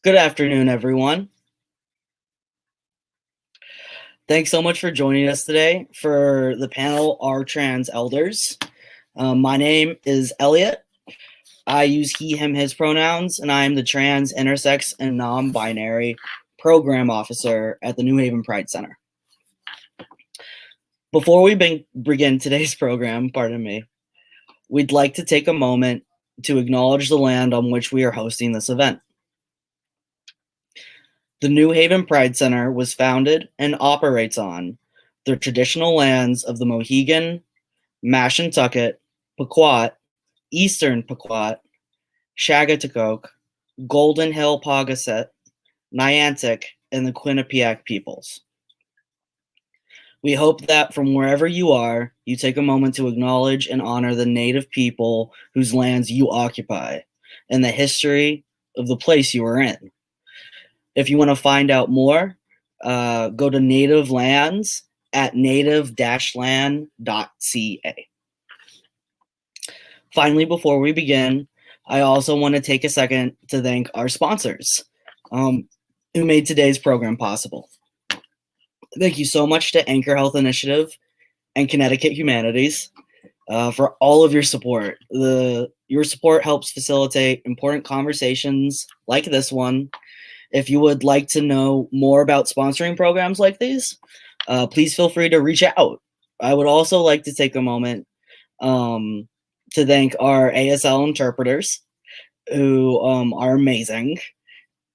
Good afternoon, everyone. Thanks so much for joining us today for the panel Are Trans Elders? My name is Elliot. I use he, him, his pronouns, and I am the trans, intersex, and non-binary program officer at the New Haven Pride Center. Before we begin today's program, we'd like to take a moment to acknowledge the land on which we are hosting this event. The New Haven Pride Center was founded and operates on the traditional lands of the Mohegan, Mashantucket, Pequot, Eastern Pequot, Chagatocoke, Golden Hill Paugussett, Niantic, and the Quinnipiac peoples. We hope that from wherever you are, you take a moment to acknowledge and honor the Native people whose lands you occupy and the history of the place you are in. If you want to find out more, go to Native Lands at native-land.ca. Finally, before we begin, I also want to take a second to thank our sponsors who made today's program possible. Thank you so much to Anchor Health Initiative and Connecticut Humanities for all of your support. Your support helps facilitate important conversations like this one. If you would like to know more about sponsoring programs like these, please feel free to reach out. I would also like to take a moment to thank our ASL interpreters who are amazing,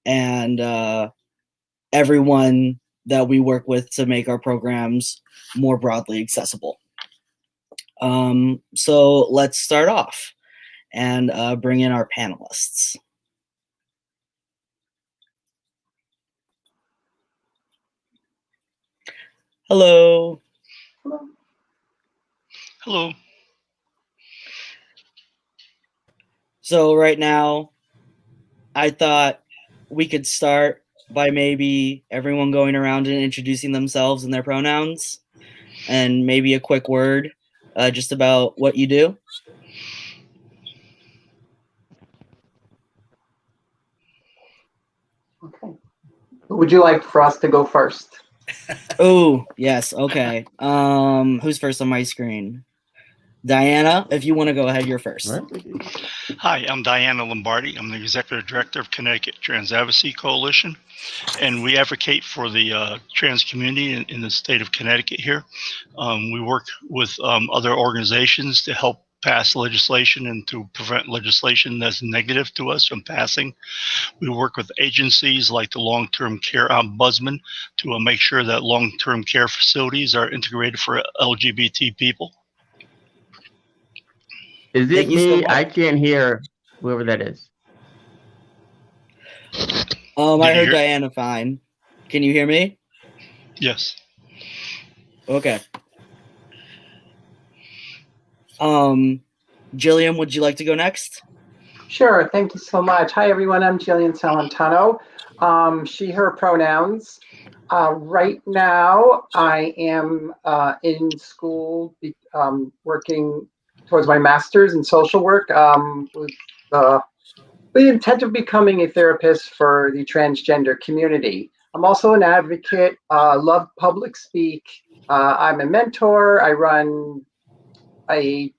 and everyone that we work with to make our programs more broadly accessible. So let's start off and bring in our panelists. Hello. Hello. So right now, I thought we could start by maybe everyone going around and introducing themselves and their pronouns, and maybe a quick word just about what you do. Okay. Would you like for us to go first? Oh, yes. Okay. Who's first on my screen? Diana, if you want to go ahead, you're first. Right. Hi, I'm Diana Lombardi. I'm the Executive Director of Connecticut Trans Advocacy Coalition, and we advocate for the trans community in the state of Connecticut here. We work with other organizations to help pass legislation and to prevent legislation that's negative to us from passing. We work with agencies like the Long-Term Care Ombudsman to make sure that long-term care facilities are integrated for LGBT people. Is it me? I can't hear whoever that is. I heard Diana fine. Can you hear me? Yes. Okay. Jillian, would you like to go next? Sure. Thank you so much. Hi, everyone. I'm Jillian Salantano. She, her pronouns. Right now, I am in school working towards my master's in social work with the intent of becoming a therapist for the transgender community. I'm also an advocate, love public speak. I'm a mentor. I run a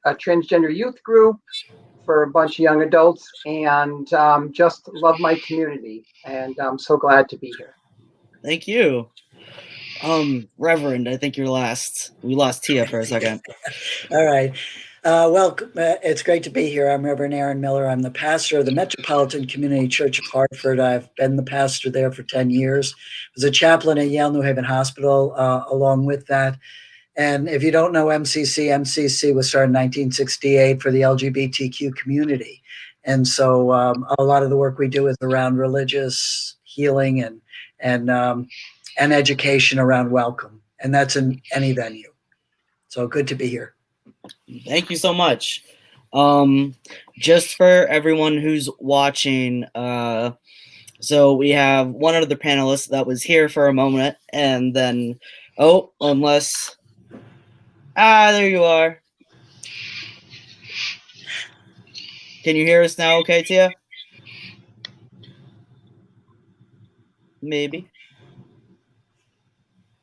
transgender youth group for a bunch of young adults, and just love my community. And I'm so glad to be here. Thank you. Reverend, I think you're last. We lost Tia for a second. All right. Well, it's great to be here. I'm Reverend Aaron Miller. I'm the pastor of the Metropolitan Community Church of Hartford. I've been the pastor there for 10 years. I was a chaplain at Yale New Haven Hospital along with that. And if you don't know MCC was started in 1968 for the LGBTQ community. And so a lot of the work we do is around religious healing and education around welcome. And that's in any venue. So good to be here. Thank you so much. Just for everyone who's watching, so we have one other panelist that was here for a moment, and then, there you are. Can you hear us now okay, Tia? maybe.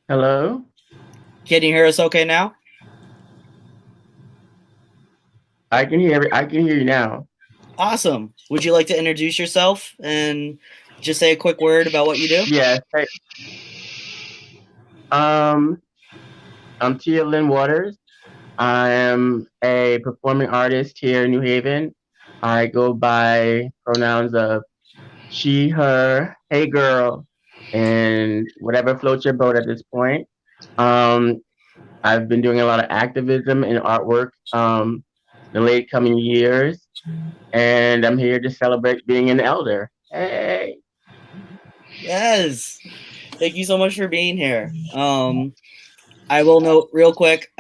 Hello? Can you hear us okay now? I can hear you now. Awesome. Would you like to introduce yourself and just say a quick word about what you do? Yes. Hey, I'm Tia Lynn Waters. I am a performing artist here in New Haven. I go by pronouns of she, her, hey girl, and whatever floats your boat at this point. I've been doing a lot of activism and artwork the late coming years, and I'm here to celebrate being an elder. Hey. Yes. Thank you so much for being here. I will note real quick,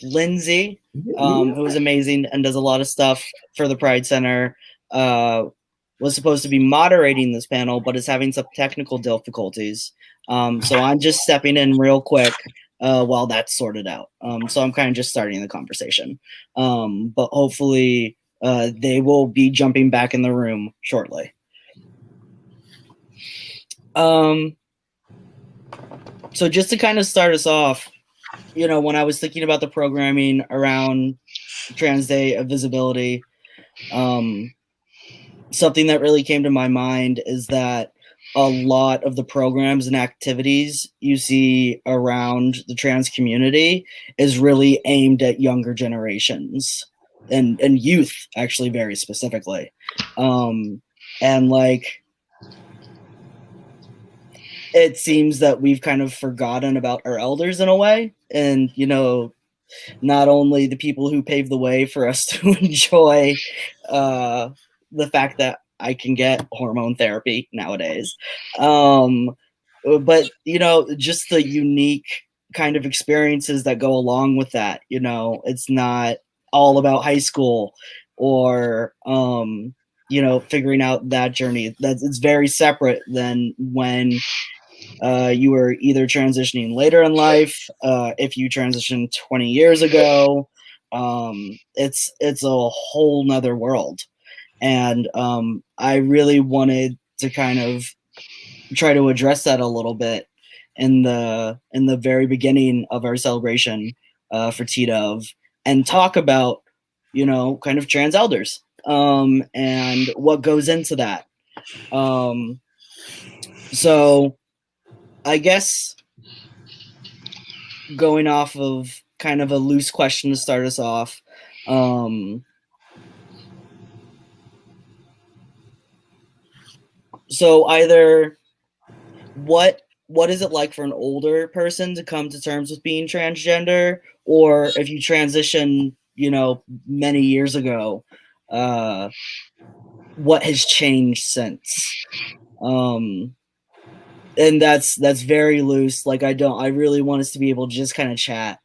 Lindsey, who is amazing and does a lot of stuff for the Pride Center, was supposed to be moderating this panel, but is having some technical difficulties. So I'm just stepping in real quick while that's sorted out. So I'm kind of just starting the conversation. But hopefully they will be jumping back in the room shortly. So just to kind of start us off, you know, when I was thinking about the programming around Trans Day of Visibility, something that really came to my mind is that a lot of the programs and activities you see around the trans community is really aimed at younger generations and youth, actually, very specifically. And like, it seems that we've kind of forgotten about our elders in a way. And, you know, not only the people who paved the way for us to enjoy the fact that I can get hormone therapy nowadays, but, you know, just the unique kind of experiences that go along with that. You know, it's not all about high school or, you know, figuring out that journey. It's very separate than when you were either transitioning later in life, if you transitioned 20 years ago, it's a whole nother world. And I really wanted to kind of try to address that a little bit in the very beginning of our celebration for TDOV, and talk about, you know, kind of trans elders and what goes into that. So I guess going off of kind of a loose question to start us off, so either what is it like for an older person to come to terms with being transgender, or if you transition, you know, many years ago, what has changed since? And that's very loose. Like, I really want us to be able to just kind of chat.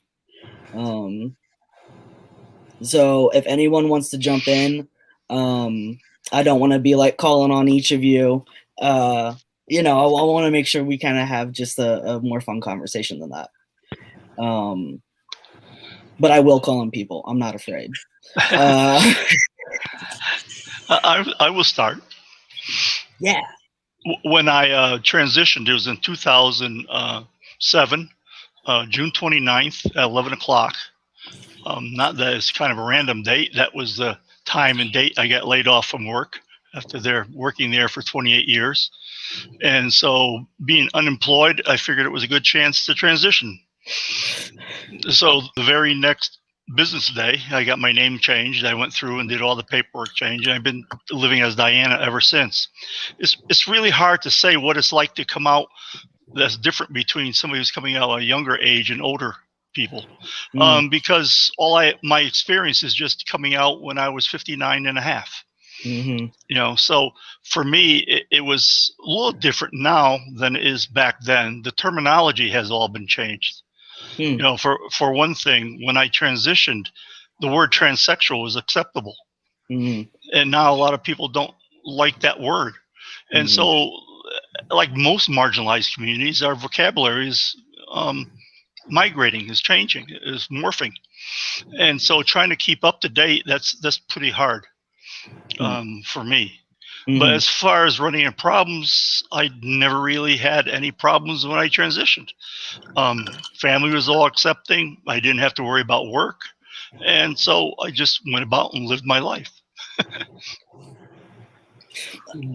So if anyone wants to jump in, I don't want to be like calling on each of you. You know, I want to make sure we kind of have just a more fun conversation than that. But I will call on people. I'm not afraid. I will start. Yeah. When I transitioned, it was in 2007, June 29th at 11 o'clock. Not that it's kind of a random date. That was the time and date I got laid off from work after working there for 28 years. And so being unemployed, I figured it was a good chance to transition. So the very next business day, I got my name changed. I went through and did all the paperwork change, and I've been living as Diana ever since. It's really hard to say what it's like to come out that's different between somebody who's coming out at a younger age and older people. Because my experience is just coming out when I was 59 and a half. You know, so for me, it was a little different now than it is back then. The terminology has all been changed. You know, for one thing, when I transitioned, the word transsexual was acceptable. And now a lot of people don't like that word. And so, like most marginalized communities, our vocabulary is migrating, is changing, is morphing. And so trying to keep up to date, that's pretty hard for me. But as far as running into problems, I never really had any problems when I transitioned. Family was all accepting. I didn't have to worry about work. And so I just went about and lived my life.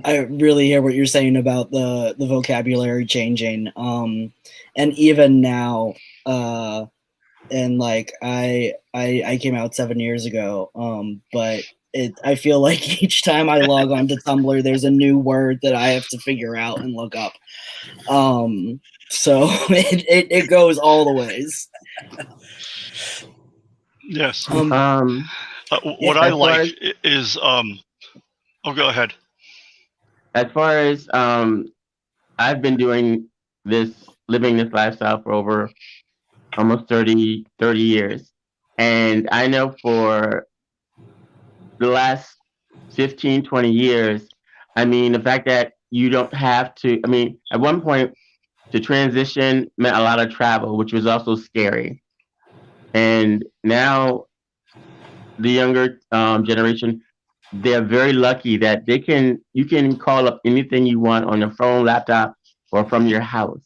I really hear what you're saying about the vocabulary changing. And even now, and like I came out 7 years ago, but I feel like each time I log on to Tumblr, there's a new word that I have to figure out and look up. So it goes all the ways. Yes. Yeah, What I as far like as- is, oh, go ahead. As far as I've been living this lifestyle for over almost 30 years. And I know for the last 15, 20 years, I mean, the fact that you don't have to, I mean, at one point, to transition meant a lot of travel, which was also scary. And now the younger generation, they're very lucky that you can call up anything you want on your phone, laptop, or from your house.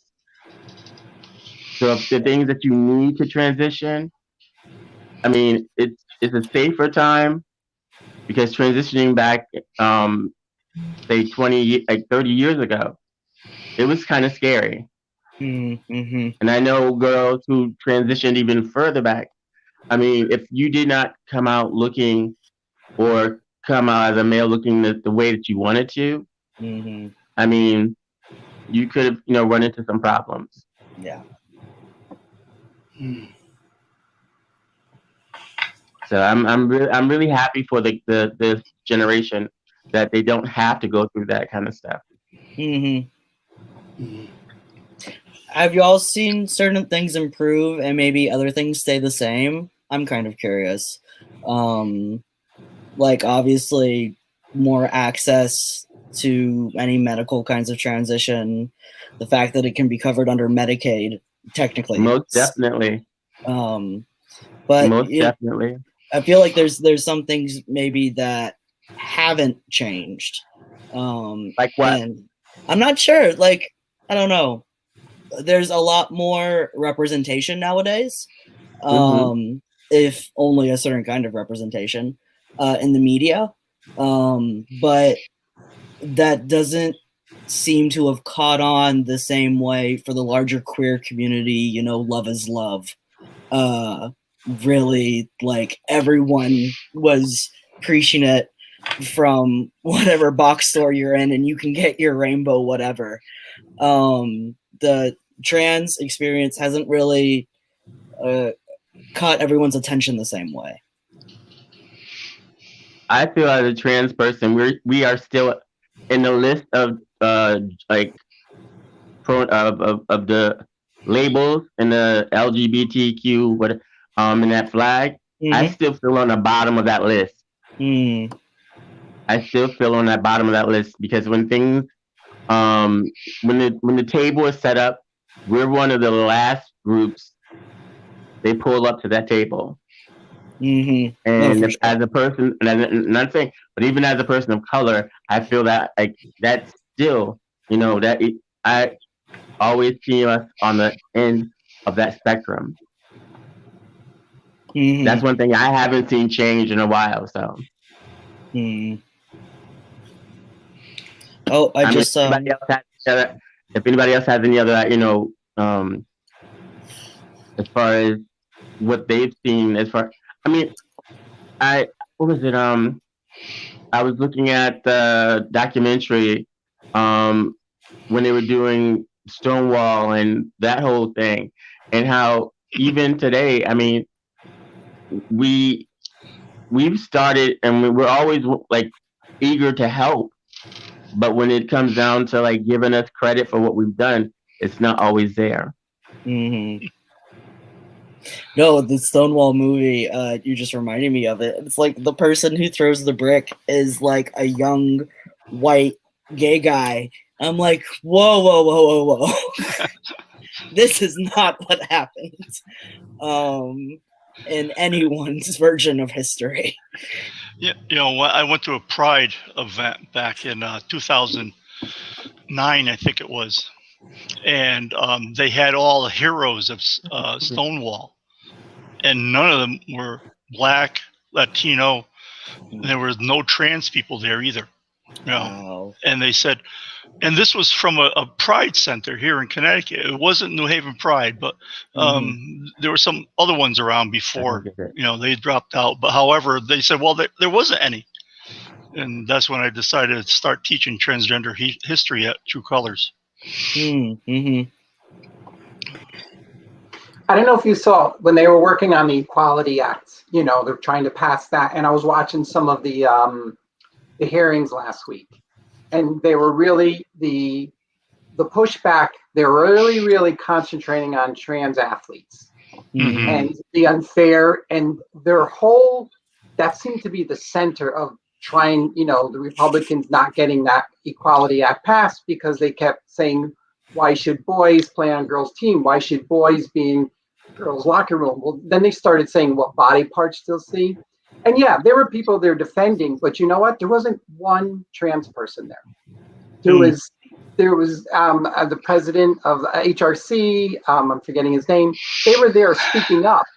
So if the things that you need to transition, I mean, it's a safer time because transitioning back, say 30 years ago, it was kind of scary. Mm-hmm. And I know girls who transitioned even further back. I mean, if you did not come out looking or come out as a male looking the way that you wanted to, I mean, you could have, run into some problems. Yeah. So I'm really happy for the generation that they don't have to go through that kind of stuff. Have you all seen certain things improve and maybe other things stay the same? I'm kind of curious. Like obviously more access to any medical kinds of transition, the fact that it can be covered under Medicaid, technically. Most definitely. But most definitely. I feel like there's some things maybe that haven't changed. Like what? And I'm not sure. Like, I don't know. There's a lot more representation nowadays. If only a certain kind of representation in the media. But that doesn't seem to have caught on the same way for the larger queer community. Love is love. Really, like, everyone was preaching it from whatever box store you're in, and you can get your rainbow whatever. The trans experience hasn't really caught everyone's attention the same way. I feel as a trans person, we are still in the list of of the labels and the LGBTQ in that flag. I still feel on the bottom of that list. I still feel on that bottom of that list because when things when the table is set up, we're one of the last groups they pull up to that table. And as a person, and I'm not saying, but even as a person of color, I feel that that's still, I always see us on the end of that spectrum. That's one thing I haven't seen change in a while. So. Oh, I just if anybody else has any other, as far as what they've seen, what was it? I was looking at the documentary when they were doing Stonewall and that whole thing, and how even today, I mean, we've started and we're always eager to help, but when it comes down to giving us credit for what we've done, it's not always there. No, the Stonewall movie, you just reminded me of it. It's like the person who throws the brick is like a young white gay guy. I'm like, whoa. This is not what happens in anyone's version of history. Yeah, I went to a Pride event back in 2009, I think it was, and they had all the heroes of Stonewall, and none of them were Black, Latino. There was no trans people there either. Wow. And they said, and this was from a Pride center here in Connecticut. It wasn't New Haven Pride, but there were some other ones around before. They dropped out. But however, they said, well, there wasn't any. And that's when I decided to start teaching transgender history at True Colors. Mm-hmm. I don't know if you saw when they were working on the Equality Act, they're trying to pass that. And I was watching some of the hearings last week, and they were really the pushback. They're really concentrating on trans athletes and the unfair, and their whole, that seemed to be the center of trying, the Republicans not getting that Equality Act passed, because they kept saying, why should boys play on girls' team? Why should boys be in girls' locker room? Well, then they started saying what body parts still see. And yeah, there were people they're defending, but you know what? There wasn't one trans person there. There was the president of HRC, I'm forgetting his name. They were there speaking up,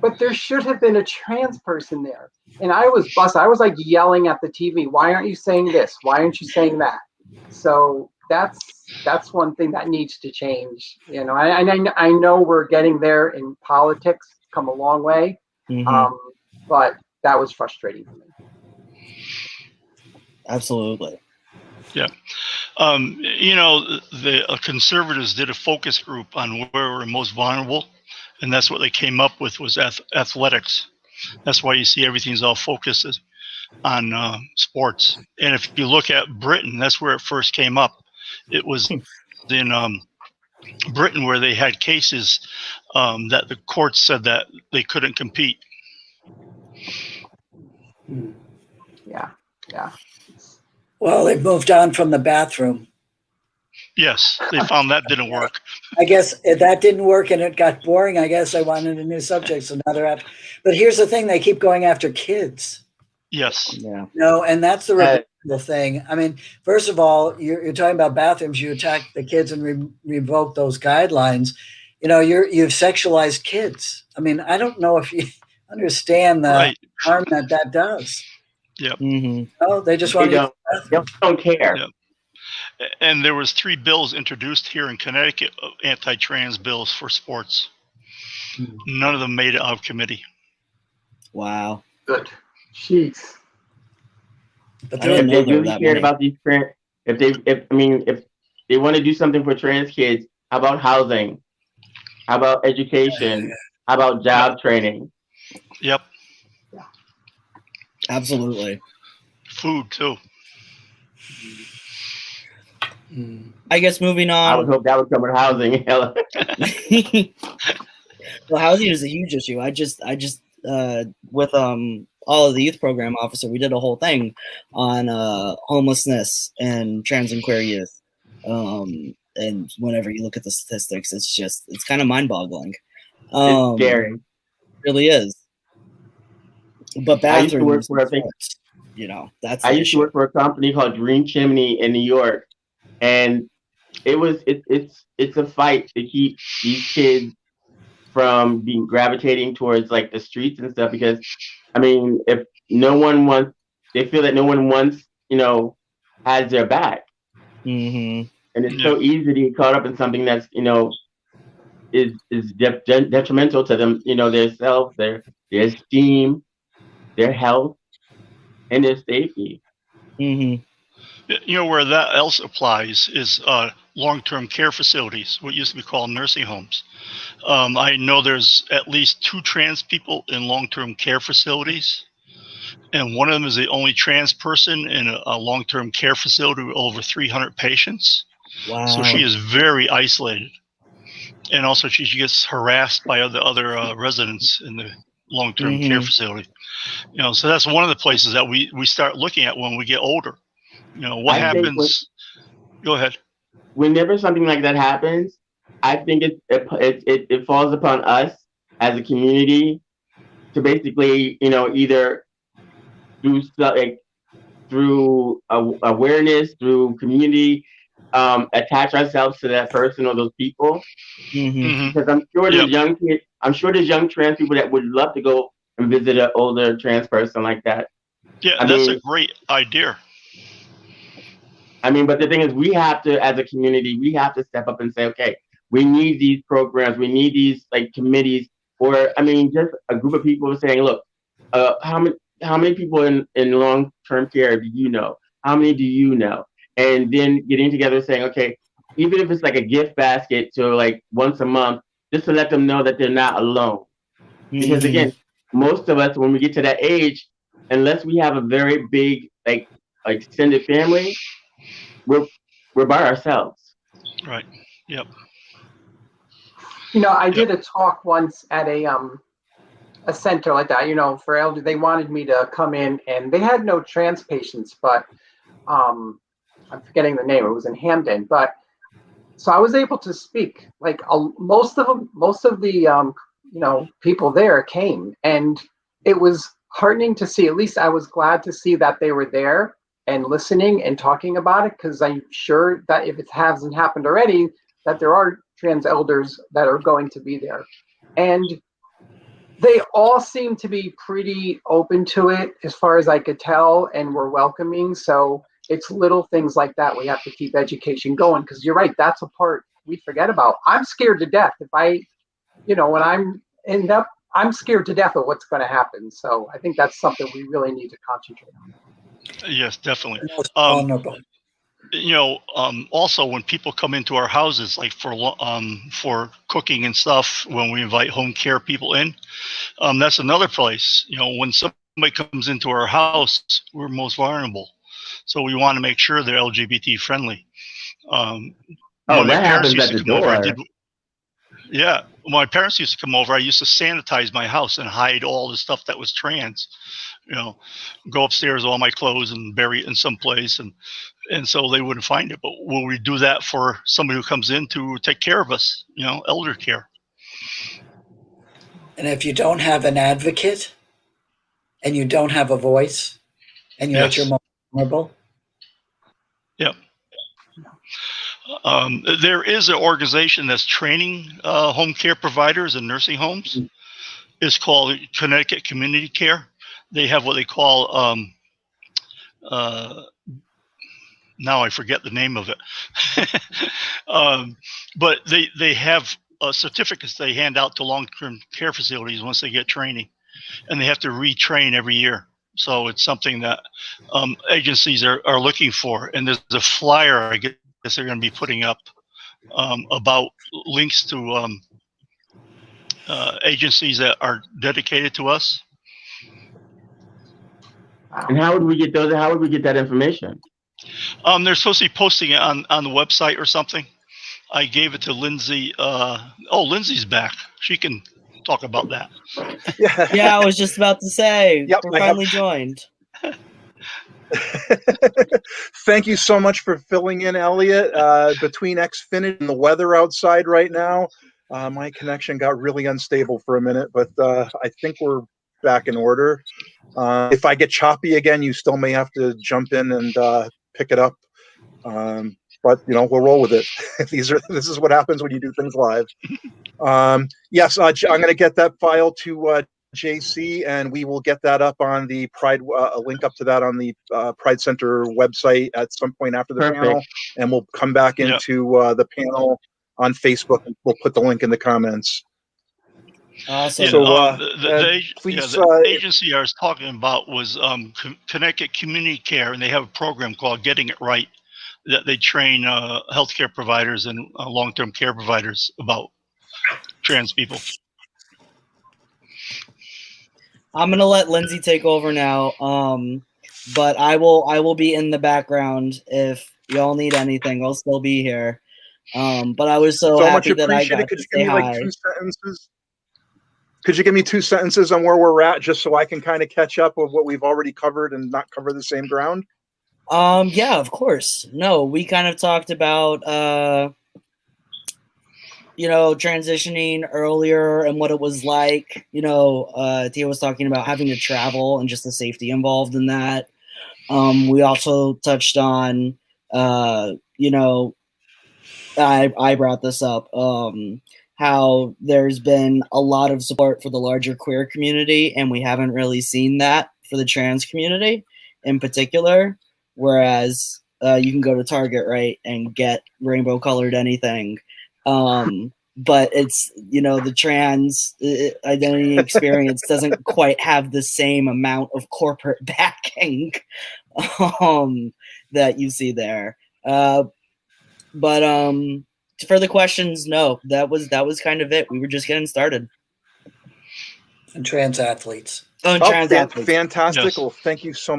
but there should have been a trans person there. And I was busted. I was like yelling at the TV, why aren't you saying this? Why aren't you saying that? So that's one thing that needs to change. I know we're getting there in politics, come a long way, but that was frustrating for me. Absolutely. Yeah. The conservatives did a focus group on where we're most vulnerable, and that's what they came up with was athletics. That's why you see everything's all focused on sports. And if you look at Britain, that's where it first came up. It was in Britain where they had cases that the courts said that they couldn't compete. Yeah. Well, they've moved on from the bathroom. Yes, they found that didn't work. I guess that didn't work and it got boring. I guess I wanted a new subject, so now they're after. But here's the thing, they keep going after kids. Yes. Yeah. No, and that's the remarkable thing. I mean, first of all, you're talking about bathrooms. You attack the kids and revoke those guidelines. You've sexualized kids. I mean, I don't know if you understand the harm that does. Yep. Oh, they just want to. They don't care. Yep. And there was 3 bills introduced here in Connecticut, anti-trans bills for sports. None of them made it out of committee. Wow. Good. Jeez. But if they really cared about these trans, if they want to do something for trans kids, how about housing? How about education? How about job training? Yep. Absolutely. Food too. I guess moving on. I would hope that would come with housing. Well, housing is a huge issue. I just with all of the youth program officer, we did a whole thing on homelessness and trans and queer youth. And whenever you look at the statistics, it's kind of mind-boggling. It's scary. It really is. But bathrooms, I used to work for a company called Green Chimney in New York, and it's a fight to keep these kids from being gravitating towards like the streets and stuff, because if no one wants, they feel that no one wants, has their back. And it's so easy to get caught up in something that's, is detrimental to them, their self, their esteem, their health, and their safety. Where that else applies is long-term care facilities, what used to be called nursing homes. I know there's at least 2 trans people in long-term care facilities, and one of them is the only trans person in a long-term care facility with over 300 patients. Wow. So she is very isolated. And also she gets harassed by other residents in the long-term care facility. So that's one of the places that we start looking at when we get older. What happens? Go ahead. Whenever something like that happens, I think it falls upon us as a community to basically, either, through awareness, through community, attach ourselves to that person or those people. Mm-hmm. Because I'm sure there's young kids, I'm sure there's young trans people that would love to go and visit an older trans person like that. Yeah, that's a great idea. I mean, but the thing is, we have to, as a community, we have to step up and say, okay, we need these programs, we need these like committees, or I mean, just a group of people saying, look, how many people in long-term care do you know? How many do you know? And then getting together saying, okay, even if it's like a gift basket to like once a month, just to let them know that they're not alone. Because again, most of us, when we get to that age, unless we have a very big like extended family, we're by ourselves. Right. Yep. You know, I did a talk once at a center like that, you know, for elderly. They wanted me to come in, and they had no trans patients, but I'm forgetting the name. It was in Hamden, but so I was able to speak. Like most of the you know, people there came, and it was heartening to see. At least I was glad to see that they were there and listening and talking about it, because I'm sure that if it hasn't happened already, that there are trans elders that are going to be there. And they all seem to be pretty open to it as far as I could tell, and were welcoming. So it's little things like that. We have to keep education going, because you're right, that's a part we forget about. I'm scared to death. If I, you know, when I'm scared to death of what's going to happen. So I think that's something we really need to concentrate on. Yes, definitely. Vulnerable. You know, also when people come into our houses, like for cooking and stuff, when we invite home care people in, that's another place. You know, when somebody comes into our house, we're most vulnerable, so we want to make sure they're LGBT friendly. When my parents used to come over, yeah, when my parents used to come over, I used to sanitize my house and hide all the stuff that was trans. You know, go upstairs, all my clothes, and bury it in some place, and so they wouldn't find it. But will we do that for somebody who comes in to take care of us? You know, elder care. And if you don't have an advocate, and you don't have a voice, and you're at your most vulnerable. Yep. There is an organization that's training home care providers in nursing homes. It's called Connecticut Community Care. They have what they call, now I forget the name of it, but they have certificates they hand out to long-term care facilities once they get training, and they have to retrain every year. So it's something that agencies are looking for. And there's a flyer, I guess they're going to be putting up about links to agencies that are dedicated to us. And how would we get those? How would we get that information? They're supposed to be posting it on the website or something. I gave it to Lindsey. Lindsey's back. She can talk about that. Yeah, I was just about to say, Yep, we're finally joined. Thank you so much for filling in, Elliot. Between Xfinity and the weather outside right now, my connection got really unstable for a minute, but I think we're back in order. If I get choppy again, you still may have to jump in and pick it up. But you know, we'll roll with it. This is what happens when you do things live. Yes, I'm going to get that file to JC, and we will get that up on the Pride, a link up to that on the Pride Center website at some point after the panel, and we'll come back into the panel on Facebook, and we'll put the link in the comments. Awesome. So, the agency I was talking about was Connecticut Community Care, and they have a program called Getting It Right that they train healthcare providers and long-term care providers about trans people. I'm gonna let Lindsey take over now, but I will be in the background if y'all need anything. I'll still be here. But I was so happy that I got to say hi. Could you give me 2 sentences on where we're at, just so I can kind of catch up with what we've already covered and not cover the same ground? Yeah, of course. No, we kind of talked about transitioning earlier and what it was like. Tia was talking about having to travel and just the safety involved in that. We also touched on, I brought this up, how there's been a lot of support for the larger queer community, and we haven't really seen that for the trans community in particular. Whereas you can go to Target, right, and get rainbow colored anything. But it's, the trans identity experience doesn't quite have the same amount of corporate backing that you see there. But for the questions, no, that was kind of it. We were just getting started. And trans athletes. Trans athletes. Fantastic. Yes. Well, thanks so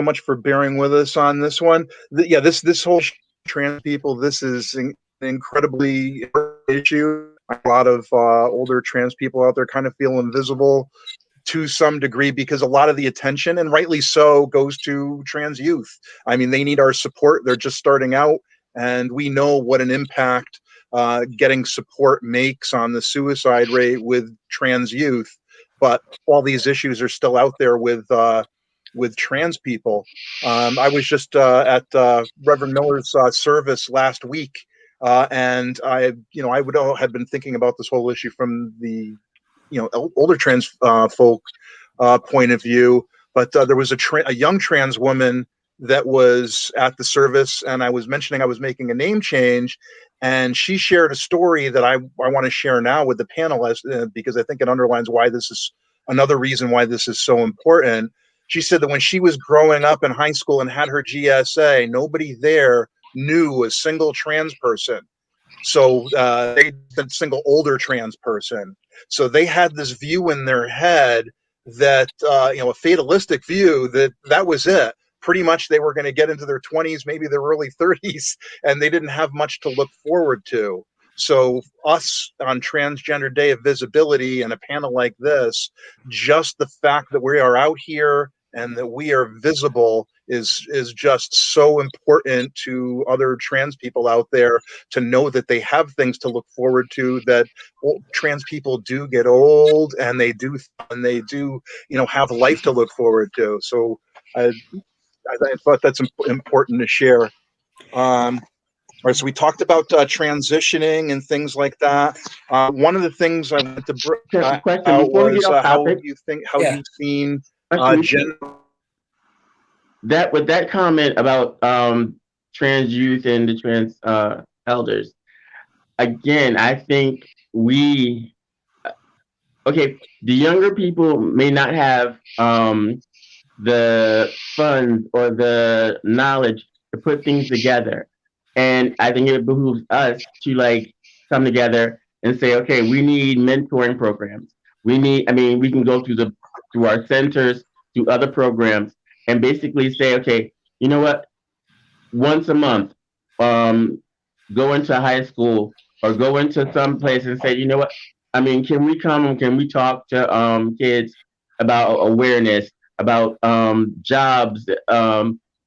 much for bearing with us on this one. This whole trans people, this is an incredibly issue. A lot of older trans people out there kind of feel invisible to some degree because a lot of the attention, and rightly so, goes to trans youth. I mean, they need our support. They're just starting out, and we know what an impact getting support makes on the suicide rate with trans youth. But all these issues are still out there with trans people. I was just at Reverend Miller's service last week, and I would have been thinking about this whole issue from the older trans folk point of view, but there was a young trans woman that was at the service, and I was mentioning I was making a name change, and she shared a story that I want to share now with the panelists because I think it underlines why this is another reason why this is so important. She said that when she was growing up in high school and had her GSA, nobody there knew a single trans person. So they a single older trans person. So they had this view in their head that a fatalistic view that was it. Pretty much they were going to get into their 20s, maybe their early 30s, and they didn't have much to look forward to. So us on Transgender Day of Visibility and a panel like this, just the fact that we are out here and that we are visible is just so important to other trans people out there to know that they have things to look forward to, that trans people do get old and they do have life to look forward to. So I thought that's important to share. All right, so we talked about transitioning and things like that. One of the things I wanted to bring out was how you've seen with that comment about trans youth and the trans elders. Again, I think the younger people may not have the funds or the knowledge to put things together. And I think it behooves us to come together and say, okay, we need mentoring programs. We can go through our centers, through other programs, and basically say, okay, you know what? Once a month, go into high school or go into some place and say, you know what? Can we come and can we talk to kids about awareness, about jobs,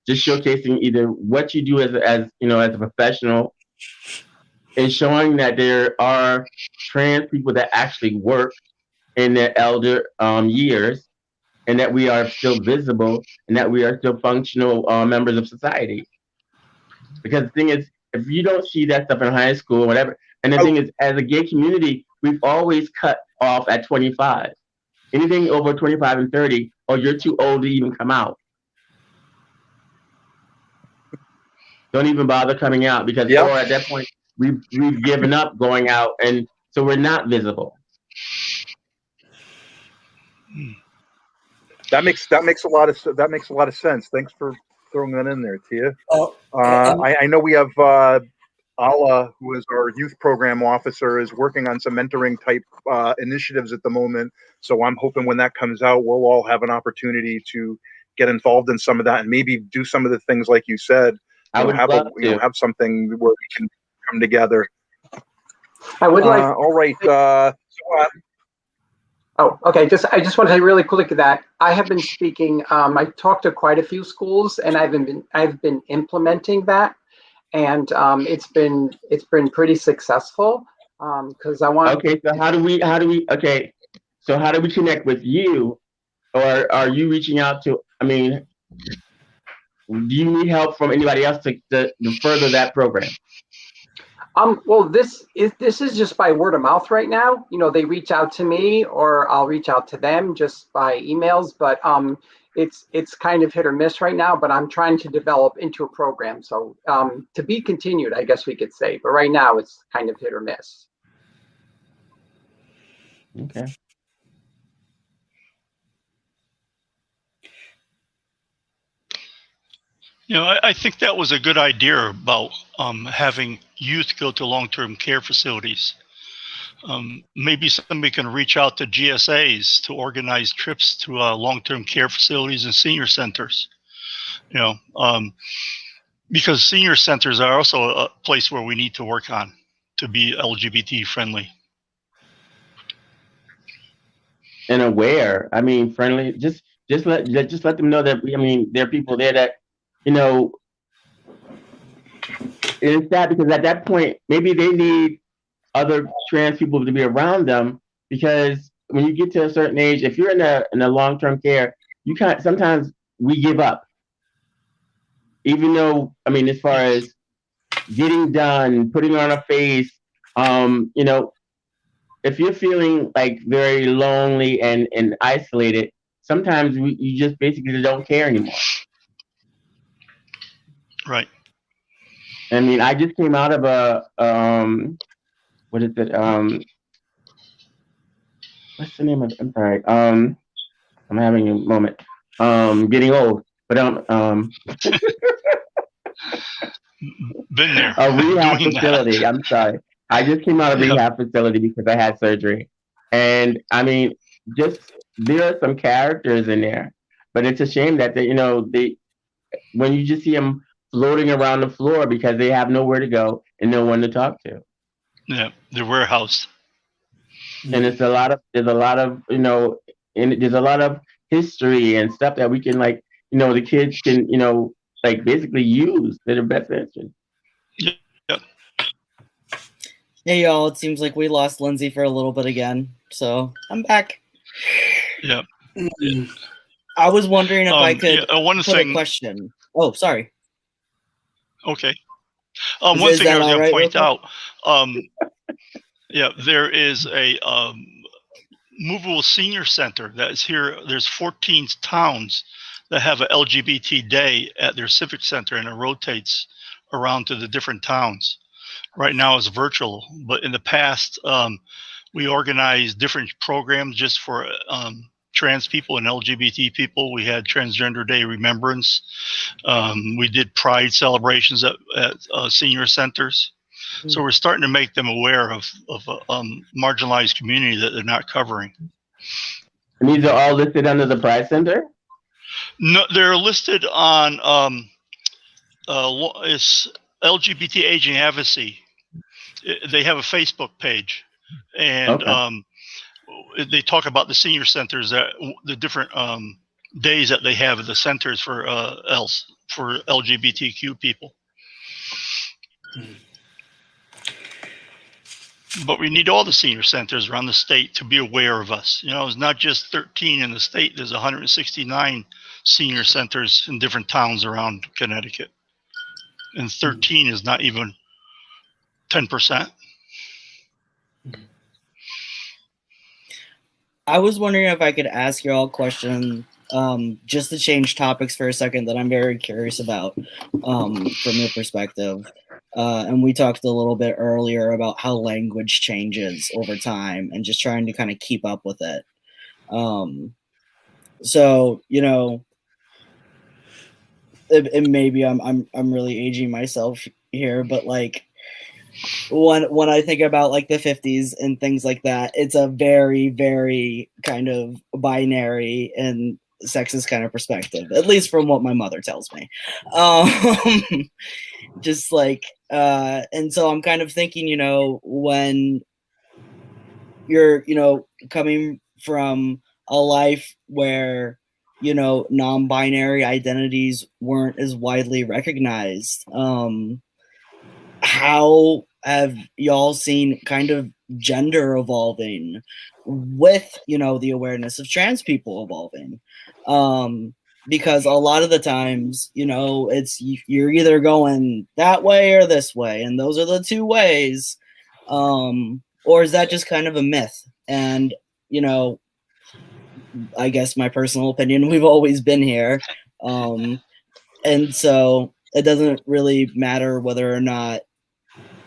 just showcasing either what you do as a professional, and showing that there are trans people that actually work in their elder years, and that we are still visible and that we are still functional members of society. Because the thing is, if you don't see that stuff in high school or whatever, and the thing is, as a gay community, we've always cut off at 25. Anything over 25 and 30, you're too old to even come out. Don't even bother coming out because at that point we've given up going out, and so we're not visible. That makes a lot of sense. Thanks for throwing that in there, Tia. I know we have Ala, who is our youth program officer, is working on some mentoring type initiatives at the moment. So I'm hoping when that comes out, we'll all have an opportunity to get involved in some of that and maybe do some of the things like you said. Have something where we can come together. I would like. All right. Okay. I just want to say really quick that I have been speaking. I talked to quite a few schools, and I've been implementing that. and it's been pretty successful because I want. Okay, so how do we okay, so how do we connect with you, or are you reaching out to, I mean, do you need help from anybody else to further that program? Well, this is just by word of mouth right now. You know, they reach out to me, or I'll reach out to them just by emails. But it's kind of hit or miss right now. But I'm trying to develop into a program. So to be continued, I guess we could say. But right now, it's kind of hit or miss. Okay. You know, I think that was a good idea about having youth go to long-term care facilities. Maybe somebody can reach out to GSAs to organize trips to long-term care facilities and senior centers. You know, because senior centers are also a place where we need to work on to be LGBT friendly. And aware, I mean, friendly, just let them know that, I mean, there are people there that, you know, it's sad because at that point, maybe they need other trans people to be around them, because when you get to a certain age, if you're in a long-term care, you can't, sometimes we give up. Even though, I mean, as far as getting done, putting on a face, you know, if you're feeling like very lonely and isolated, sometimes you just basically don't care anymore. Right. I mean, I just came out of a what is it? What's the name of it? I'm sorry. I'm having a moment. Getting old, but been there. A rehab facility. I'm sorry. I just came out of rehab facility because I had surgery, and I mean, just there are some characters in there, but it's a shame that they, you know, when you just see them floating around the floor because they have nowhere to go and no one to talk to. Yeah, they're warehoused. And there's a lot of, you know, and there's a lot of history and stuff that we can, like, you know, the kids can, you know, like basically use to their best interest. Yep. Hey y'all, it seems like we lost Lindsey for a little bit again, so I'm back. Yep. I was wondering if I could put a question. Oh, sorry. Okay. One thing I was going to point out, yeah, there is a movable senior center that is here. There's 14 towns that have an LGBT day at their civic center, and it rotates around to the different towns. Right now it's virtual, but in the past, we organized different programs just for trans people and LGBT people. We had Transgender Day Remembrance. We did Pride celebrations at senior centers. So we're starting to make them aware of marginalized community that they're not covering. And these are all listed under the Pride Center? No, they're listed on it's LGBT Aging Advocacy. They have a Facebook page, and they talk about the senior centers, that the different days that they have at the centers for LGBTQ people. But we need all the senior centers around the state to be aware of us. You know, it's not just 13 in the state. There's 169 senior centers in different towns around Connecticut. And 13 is not even 10%. I was wondering if I could ask you all a question, just to change topics for a second, that I'm very curious about from your perspective. And we talked a little bit earlier about how language changes over time and just trying to kind of keep up with it. So, you know, it maybe I'm really aging myself here, but like when I think about like the 50s and things like that, it's a very, very kind of binary and sexist kind of perspective, at least from what my mother tells me. Just like, and so I'm kind of thinking, you know, when you're, you know, coming from a life where, you know, non-binary identities weren't as widely recognized, how have y'all seen kind of gender evolving with, you know, the awareness of trans people evolving? Because a lot of the times, you know, it's you're either going that way or this way, and those are the two ways. Or is that just kind of a myth? And, you know, I guess my personal opinion, we've always been here. And so it doesn't really matter whether or not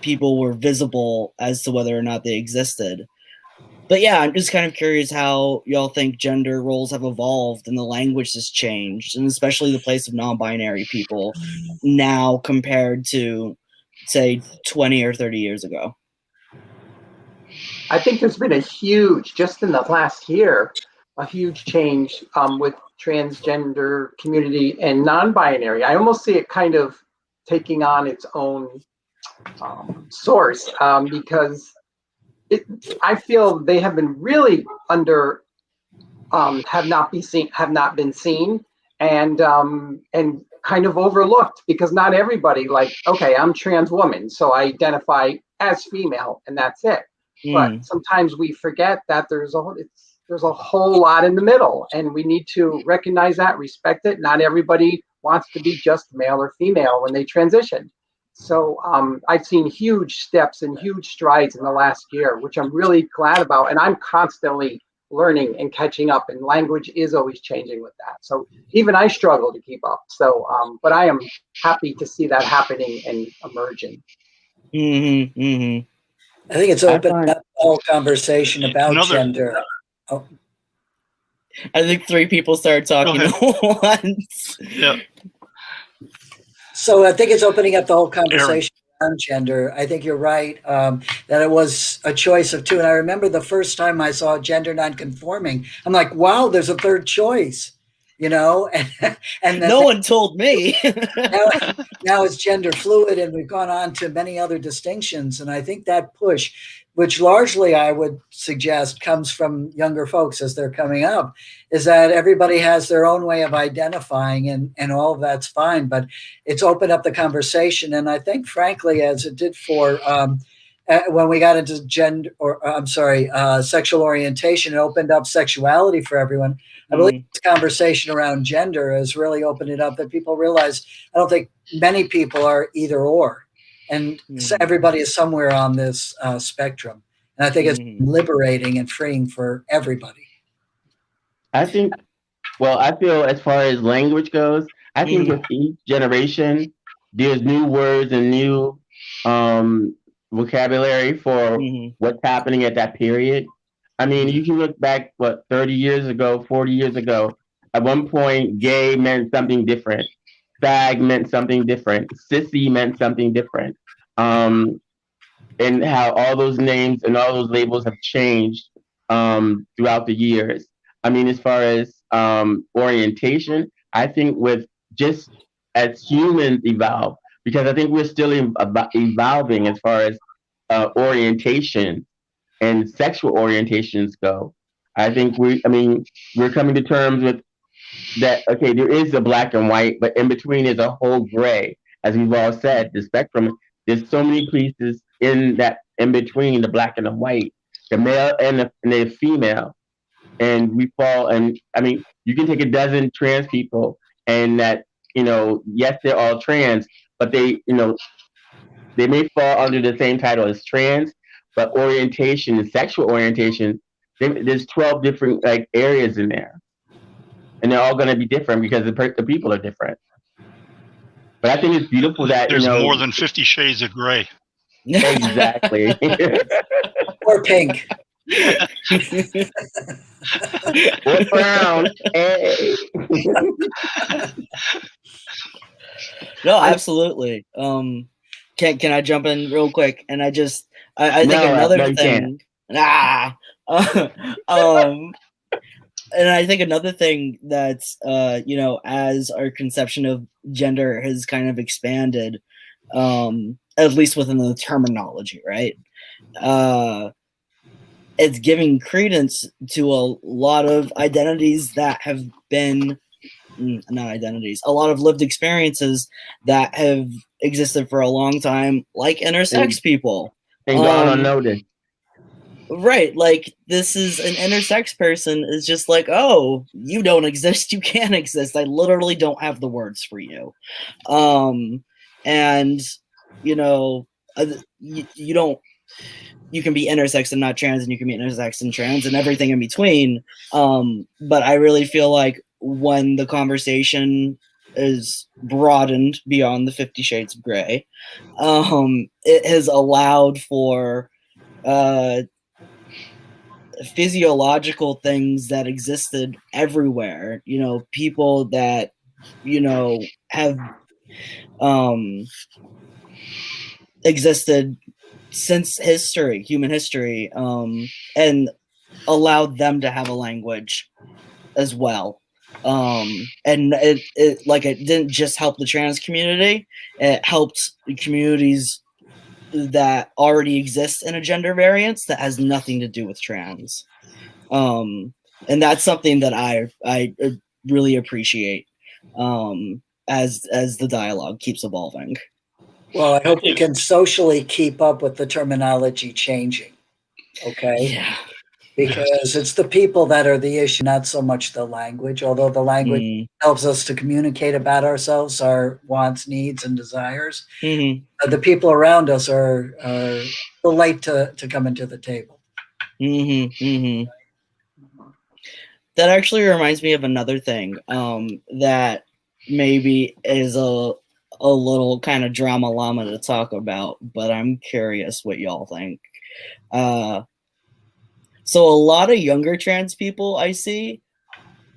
people were visible as to whether or not they existed. But yeah, I'm just kind of curious how y'all think gender roles have evolved and the language has changed, and especially the place of non-binary people now compared to, say, 20 or 30 years ago. I think there's been a huge, just in the last year, a huge change with transgender community and non-binary. I almost see it kind of taking on its own source because I feel they have been really under, have not been seen, and kind of overlooked, because not everybody, like, okay, I'm trans woman, so I identify as female, and that's it. But sometimes we forget that there's a whole lot in the middle, and we need to recognize that, respect it. Not everybody wants to be just male or female when they transition. So I've seen huge steps and huge strides in the last year, which I'm really glad about. And I'm constantly learning and catching up, and language is always changing with that. So even I struggle to keep up. So, but I am happy to see that happening and emerging. I think it's opened up the whole conversation about gender. Oh. I think three people started talking at once. Yeah. So I think it's opening up the whole conversation around gender. I think you're right, that it was a choice of two. And I remember the first time I saw gender nonconforming, I'm like, wow, there's a third choice, you know? And no one told me. now it's gender fluid, and we've gone on to many other distinctions. And I think that push, which largely I would suggest comes from younger folks as they're coming up, is that everybody has their own way of identifying, and all of that's fine, but it's opened up the conversation. And I think, frankly, as it did for when we got into sexual orientation, it opened up sexuality for everyone. I believe this conversation around gender has really opened it up, that people realize, I don't think many people are either or. And everybody is somewhere on this spectrum. And I think it's liberating and freeing for everybody. I think, I feel as far as language goes, I think with each generation, there's new words and new vocabulary for what's happening at that period. I mean, you can look back, 30 years ago, 40 years ago, at one point, gay meant something different. Fag meant something different. Sissy meant something different. And how all those names and all those labels have changed throughout the years. I mean, as far as orientation, I think with just as humans evolve, because I think we're still evolving as far as orientation and sexual orientations go. I think we're coming to terms with that, okay, there is a black and white, but in between is a whole gray. As we've all said, the spectrum, there's so many pieces in that, in between the black and the white, the male and the female. And we fall, and I mean, you can take a dozen trans people, and that, yes, they're all trans, but they may fall under the same title as trans, but orientation and sexual orientation, there's 12 different areas in there. And they're all going to be different because the people are different. But I think it's beautiful that there's more than 50 shades of gray. Exactly. Or pink. Or brown. Hey. No, absolutely. Can I jump in real quick? And I think another thing. And I think another thing that's, as our conception of gender has kind of expanded, at least within the terminology, right? It's giving credence to a lot of identities that have been, not identities, a lot of lived experiences that have existed for a long time, like intersex people. And gone unnoticed. Right, like this is an intersex person is just like, oh, you don't exist, you can't exist. I literally don't have the words for you. And you know, you don't. You can be intersex and not trans, and you can be intersex and trans, and everything in between. But I really feel like when the conversation is broadened beyond the 50 Shades of Grey, it has allowed for physiological things that existed everywhere. You know, people that, you know, have existed since history, human history, and allowed them to have a language as well. And it like it didn't just help the trans community, it helped communities that already exist in a gender variance that has nothing to do with trans. And that's something that I really appreciate as the dialogue keeps evolving. Well, I hope we can socially keep up with the terminology changing. Okay. Yeah. Because it's the people that are the issue, not so much the language, although the language helps us to communicate about ourselves, our wants, needs, and desires. The people around us are the light to come into the table. That actually reminds me of another thing that maybe is a little kind of drama llama to talk about, but I'm curious what y'all think. So a lot of younger trans people I see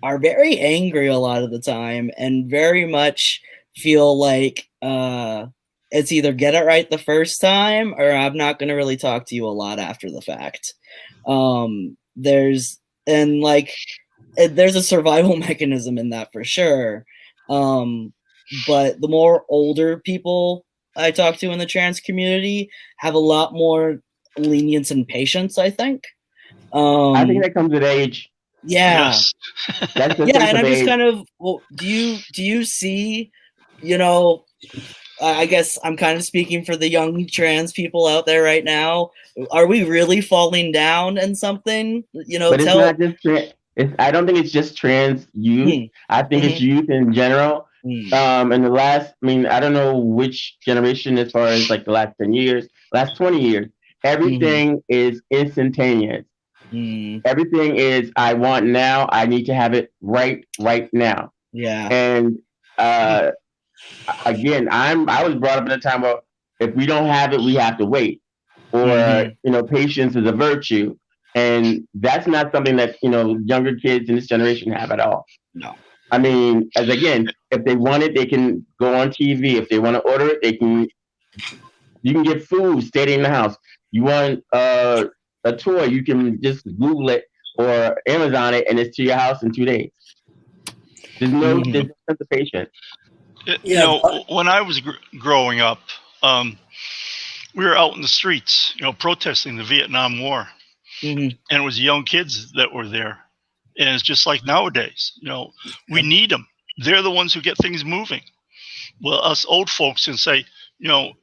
are very angry a lot of the time and very much feel like it's either get it right the first time or I'm not going to really talk to you a lot after the fact. There's a survival mechanism in that for sure. But the more older people I talk to in the trans community have a lot more lenience and patience, I think. I think that comes with age. Yeah. Yes. That's the Yeah, and I'm just age. kind of, well, do you see, you know, I guess I'm kind of speaking for the young trans people out there right now. Are we really falling down in something? You know, But it's not just trans. I don't think it's just trans youth. I think it's youth in general. In the last, I mean, I don't know which generation as far as like the last 10 years, last 20 years, everything is instantaneous. Everything is, I want now, I need to have it right now. Yeah. And again, I was brought up in a time where if we don't have it, we have to wait. Or, you know, patience is a virtue. And that's not something that, you know, younger kids in this generation have at all. No. I mean, as again, if they want it, they can go on TV. If they want to order it, you can get food staying in the house. You want a toy, you can just Google it or Amazon it and it's to your house in 2 days. There's no sense of patience. You know, when I was growing up, we were out in the streets, you know, protesting the Vietnam War. And it was young kids that were there. And it's just like nowadays, you know, we need them. They're the ones who get things moving. Well, us old folks can say, you know,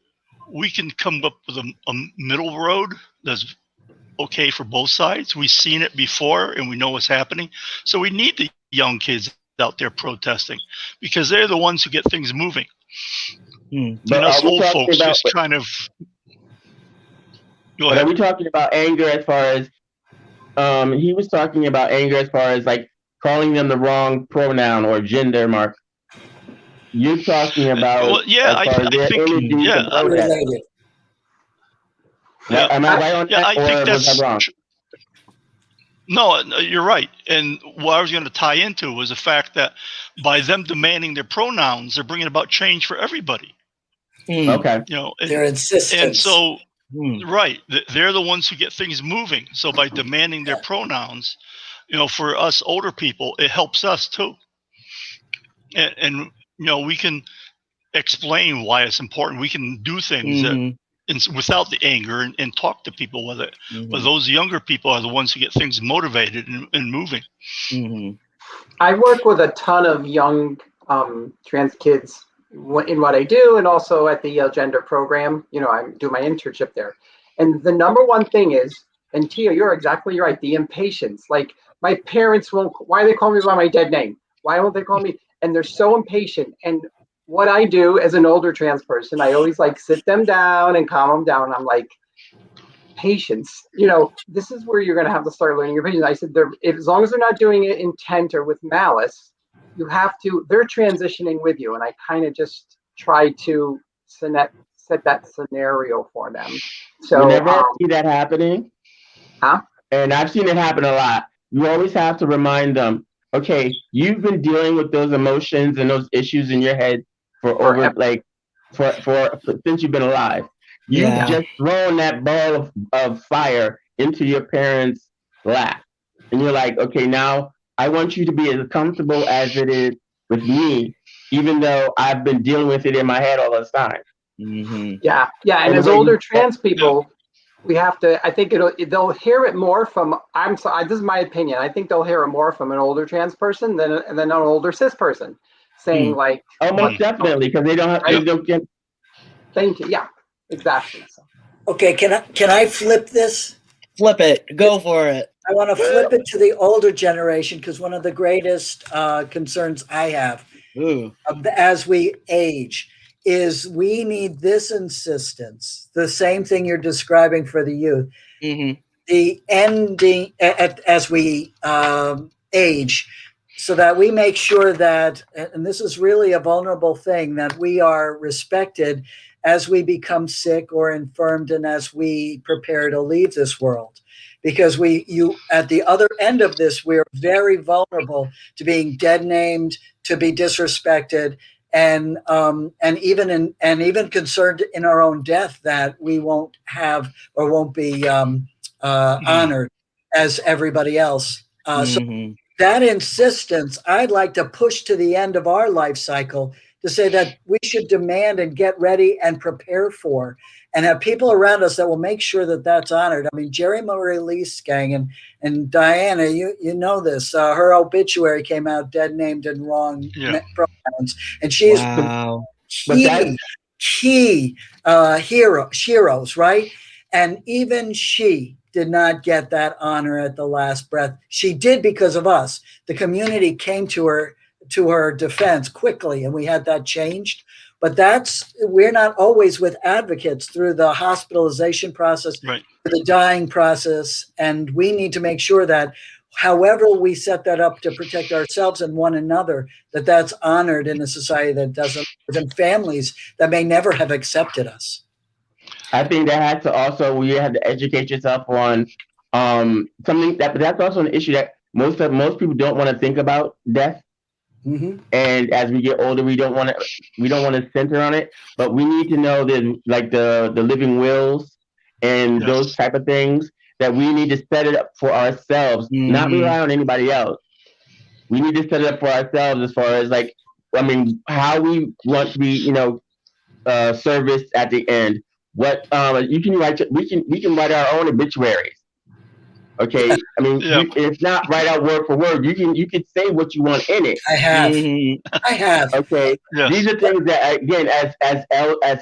we can come up with a middle road that's okay for both sides. We've seen it before and we know what's happening. So we need the young kids out there protesting because they're the ones who get things moving. And us old folks just kind of... Go ahead. Are we talking about anger as far as he was talking about anger as far as like calling them the wrong pronoun or gender mark? You're talking about I think related. Am I right on that, or was I wrong? No, you're right. And what I was going to tie into was the fact that by them demanding their pronouns, they're bringing about change for everybody. Okay. You know, their insistence. And so, right, they're the ones who get things moving. So by demanding their pronouns, you know, for us older people, it helps us too. And you know, we can explain why it's important. We can do things without the anger and talk to people with it. But those younger people are the ones who get things motivated and moving. I work with a ton of young trans kids in what I do, and also at the gender program. I do my internship there. And the number one thing is, and Tia, you're exactly right, the impatience. Like, my parents won't, why they call me by my dead name? Why won't they call me? And they're so impatient. And what I do as an older trans person, I always like sit them down and calm them down. I'm like, patience, this is where you're going to have to start learning your patience. I said, as long as they're not doing it intent or with malice, they're transitioning with you. And I kind of just try to set that scenario for them. So whenever I see that happening, and I've seen it happen a lot, you always have to remind them, okay, you've been dealing with those emotions and those issues in your head for over for since you've been alive. You've just thrown that ball of fire into your parents' lap. And you're like, okay, now I want you to be as comfortable as it is with me, even though I've been dealing with it in my head all this time. Mm-hmm. Yeah. And as older trans people, we have to, I think they'll hear it more from, this is my opinion, I think they'll hear it more from an older trans person than an older cis person saying like. Oh, most definitely, because they don't get. Thank you. Yeah. Exactly. Okay, can I flip this? Flip it. Go for it. I want to flip it to the older generation, because one of the greatest concerns I have as we age is we need this insistence, the same thing you're describing for the youth, the ending as we age, so that we make sure that, and this is really a vulnerable thing, that we are respected as we become sick or infirmed and as we prepare to leave this world. Because at the other end of this, we're very vulnerable to being dead named, to be disrespected, and even concerned in our own death that we won't have or won't be honored as everybody else. So that insistence, I'd like to push to the end of our life cycle, to say that we should demand and get ready and prepare for, and have people around us that will make sure that that's honored. I mean, Jerry Marie Lee's gang and Diana, you know this. Her obituary came out dead named and wrong pronouns, and she's key heroes, right? And even she did not get that honor at the last breath. She did because of us. The community came to her defense quickly, and we had that changed. But we're not always with advocates through the hospitalization process, the dying process, and we need to make sure that however we set that up to protect ourselves and one another, that's honored in a society that doesn't, and families that may never have accepted us. I think that has to also, we have to educate yourself on something that's also an issue that most people don't want to think about, death. And as we get older, we don't want to center on it, but we need to know that, like the living wills and those type of things, that we need to set it up for ourselves, not rely on anybody else. We need to set it up for ourselves as far as how we want to be, serviced at the end. What we can write our own obituaries. Okay, I mean, it's not write out word for word. You could say what you want in it. I have. Okay, these are things that, again, as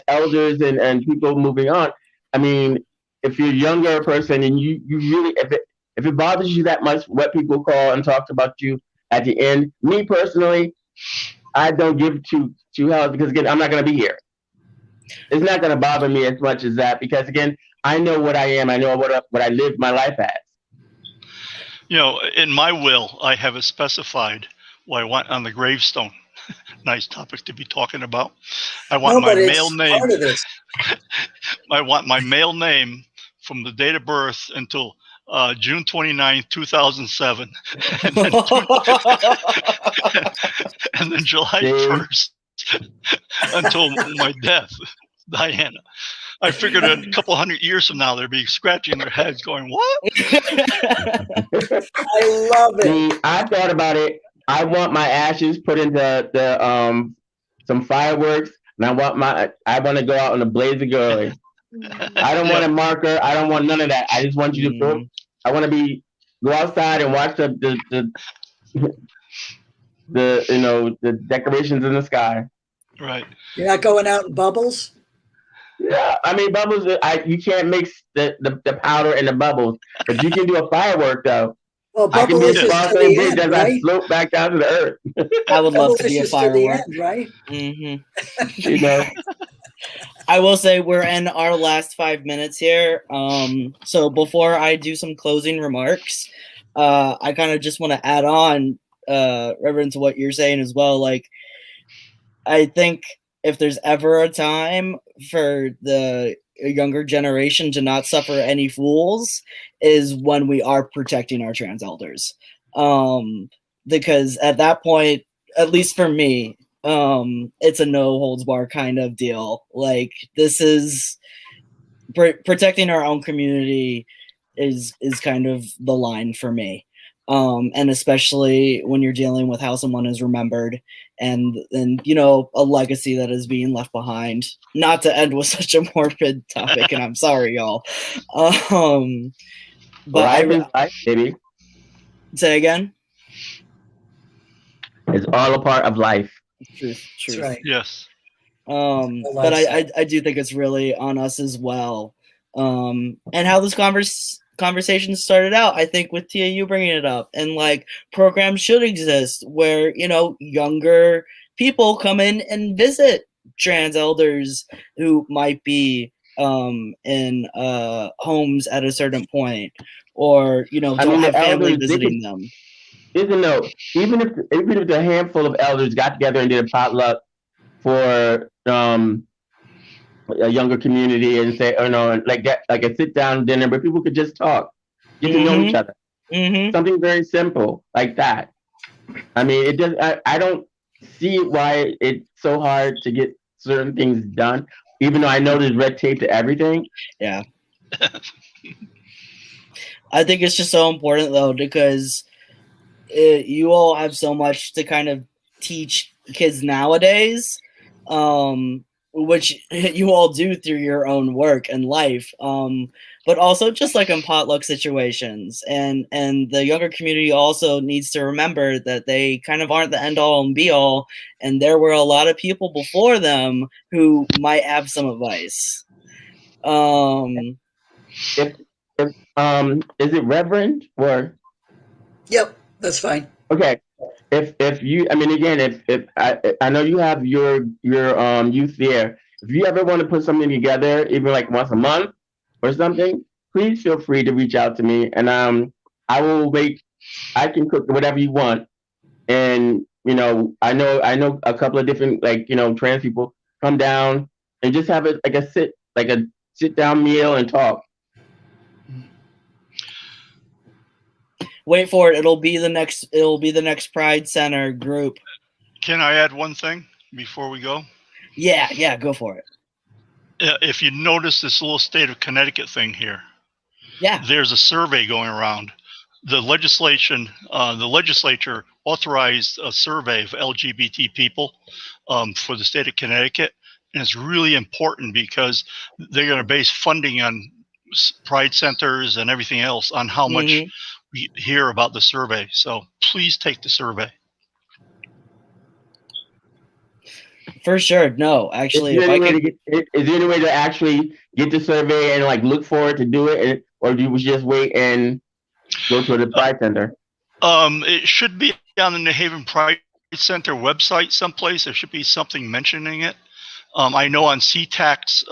elders and people moving on. I mean, if you're a younger person and you really, if it bothers you that much, what people call and talk about you at the end. Me personally, I don't give two hells, because again, I'm not going to be here. It's not going to bother me as much as that, because again, I know what I am. I know what I live my life as. In my will, I have it specified what I want on the gravestone. Nice topic to be talking about. I want my male name. Part of this. I want my male name from the date of birth until June 29, 2007. And then July 1st until my death, Diana. I figured a couple 100 years from now, they'd be scratching their heads going, what? I love it. See, I thought about it. I want my ashes put into some fireworks, and I want to go out in a blaze of glory. I don't want a marker. I don't want none of that. I just want you to go. I want to go outside and watch the decorations in the sky. Right. You're not going out in bubbles? Yeah, I mean bubbles. You can't mix the powder and the bubbles, but you can do a firework though. Well, I can be as bubblicious far to as the big end, as I right? float back down to the earth. I would love to be a Bubblicious to the firework. end, right? You know, I will say we're in our last 5 minutes here. So before I do some closing remarks, I kind of just want to add on, Reverend, to what you're saying as well. Like, I think if there's ever a time for the younger generation to not suffer any fools, is when we are protecting our trans elders. Because at that point, at least for me, it's a no holds bar kind of deal. Like, this is protecting our own community is kind of the line for me. And especially when you're dealing with how someone is remembered and you know, a legacy that is being left behind. Not to end with such a morbid topic, and I'm sorry, y'all. But life is life, baby. Say again. It's all a part of life. Truth. That's right. Yes. But I do think it's really on us as well. And how this conversation started out, I think, with Tia, you bringing it up, and like, programs should exist where, you know, younger people come in and visit trans elders who might be in homes at a certain point, or, you know, don't have family visiting them. Even if a handful of elders got together and did a potluck for a younger community and say, oh no, like that, like a sit down dinner where people could just talk, get to know each other. Something very simple like that. I mean, it does. I don't see why it's so hard to get certain things done, even though I know there's red tape to everything. Yeah. I think it's just so important though, because you all have so much to kind of teach kids nowadays, which you all do through your own work and life, but also just like in potluck situations, and the younger community also needs to remember that they kind of aren't the end all and be all, and there were a lot of people before them who might have some advice. Is it Reverend or? Yep, that's fine. Okay. If you, I mean, again, if I know you have your youth there. If you ever want to put something together, even like once a month or something, please feel free to reach out to me, and I will wait. I can cook whatever you want, and you know, I know a couple of different, like, you know, trans people come down and just have it like a sit down meal and talk. Wait for it. It'll be the next Pride Center group. Can I add one thing before we go? Yeah, go for it. If you notice this little state of Connecticut thing here, yeah, there's a survey going around. The legislature authorized a survey of LGBT people for the state of Connecticut, and it's really important because they're going to base funding on Pride centers and everything else on how much we hear about the survey. So please take the survey. For sure. No, actually, is there any way to actually get the survey and like look forward to do it, or do we just wait and go to the Pride Center? It should be on the New Haven Pride Center website someplace. There should be something mentioning it. I know on CTAC's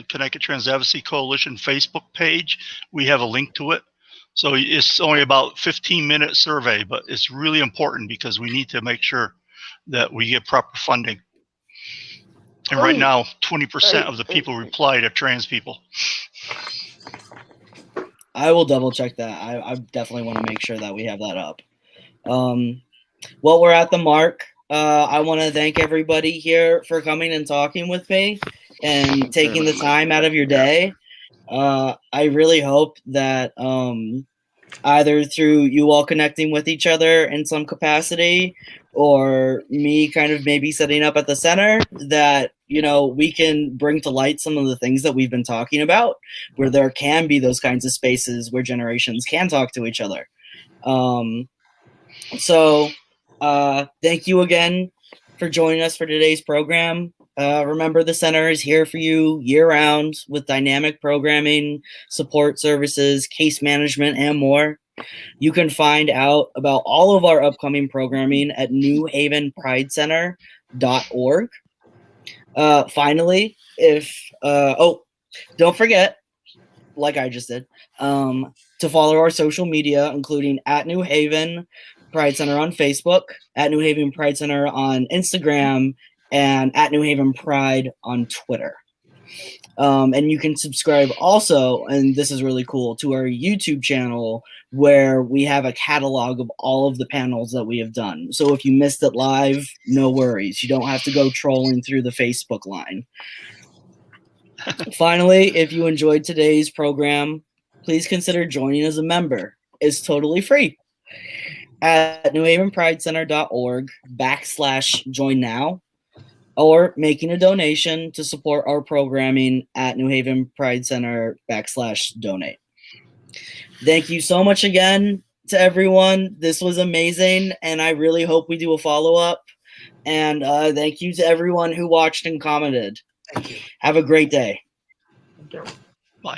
Connecticut Trans Advocacy Coalition Facebook page, we have a link to it. So it's only about 15-minute survey, but it's really important because we need to make sure that we get proper funding. And right now, 20% of the people replied are trans people. I will double check that. I definitely want to make sure that we have that up. Well, we're at the mark. I want to thank everybody here for coming and talking with me and taking the time out of your day. I really hope that either through you all connecting with each other in some capacity, or me kind of maybe setting up at the center, that, you know, we can bring to light some of the things that we've been talking about, where there can be those kinds of spaces where generations can talk to each other. So thank you again for joining us for today's program. Remember, the center is here for you year-round with dynamic programming, support services, case management, and more. You can find out about all of our upcoming programming at newhavenpridecenter.org. Finally, don't forget, like I just did, to follow our social media, including at New Haven Pride Center on Facebook, at New Haven Pride Center on Instagram, and at New Haven Pride on Twitter. And you can subscribe also, and this is really cool, to our YouTube channel where we have a catalog of all of the panels that we have done. So if you missed it live, no worries. You don't have to go trolling through the Facebook line. Finally, if you enjoyed today's program, please consider joining as a member. It's totally free at newhavenpridecenter.org/join now, or making a donation to support our programming at New Haven Pride Center /donate. Thank you so much again to everyone. This was amazing, and I really hope we do a follow-up. And thank you to everyone who watched and commented. Thank you. Have a great day. Thank you.